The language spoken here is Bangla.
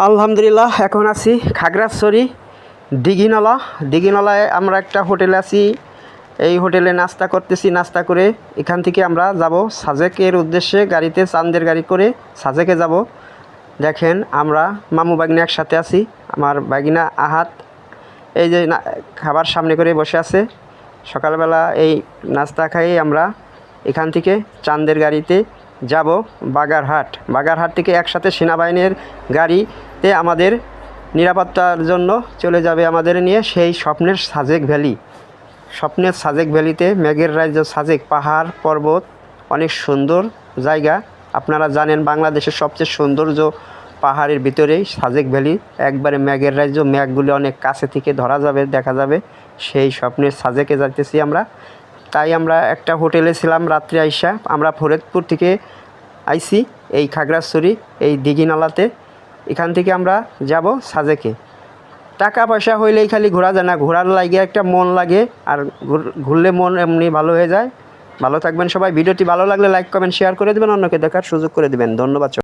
আলহামদুলিল্লাহ এখন আছি খাগড়াছড়ি দিঘিনালায় আমরা একটা হোটেলে আছি। এই হোটেলে নাস্তা করতেছি। নাস্তা করে এখান থেকে আমরা যাব সাজেকের উদ্দেশ্যে, গাড়িতে চাঁদের গাড়ি করে সাজেকে যাব। দেখেন আমরা মামু বাগিনা একসাথে আছি। আমার বাগিনা আহাত এই যে খাবার সামনে করে বসে আছে। সকালবেলা এই নাস্তা খাইয়ে আমরা এখান থেকে চাঁদের গাড়িতে যাব বাগারহাট থেকে একসাথে সেনাবাহিনীর গাড়িতে আমাদের নিরাপত্তার জন্য চলে যাবে আমাদের নিয়ে সেই স্বপ্নের সাজেক ভ্যালিতে। মেঘের রাজ্য সাজেক, পাহাড় পর্বত, অনেক সুন্দর জায়গা। আপনারা জানেন বাংলাদেশের সবচেয়ে সৌন্দর্য পাহাড়ের ভিতরেই সাজেক ভ্যালি। একবারে মেঘের রাজ্য, মেঘগুলি অনেক কাছে থেকে ধরা যাবে, দেখা যাবে। সেই স্বপ্নের সাজেকে যাইতেছি আমরা। তাই আমরা একটা হোটেলে ছিলাম রাত্রে আইসা। আমরা ফরিদপুর থেকে আইছি এই খাগড়াছড়ি এই দিঘিনালাতে। এখান থেকে আমরা যাব সাজেকে। টাকা পয়সা হইলেই খালি ঘোরা যায় না, ঘোরার লাগে একটা মন লাগে, আর ঘুরলে মন এমনি ভালো হয়ে যায়। ভালো থাকবেন সবাই। ভিডিওটি ভালো লাগলে লাইক কমেন্ট শেয়ার করে দেবেন, অন্যকে দেখার সুযোগ করে দেবেন। ধন্যবাদ।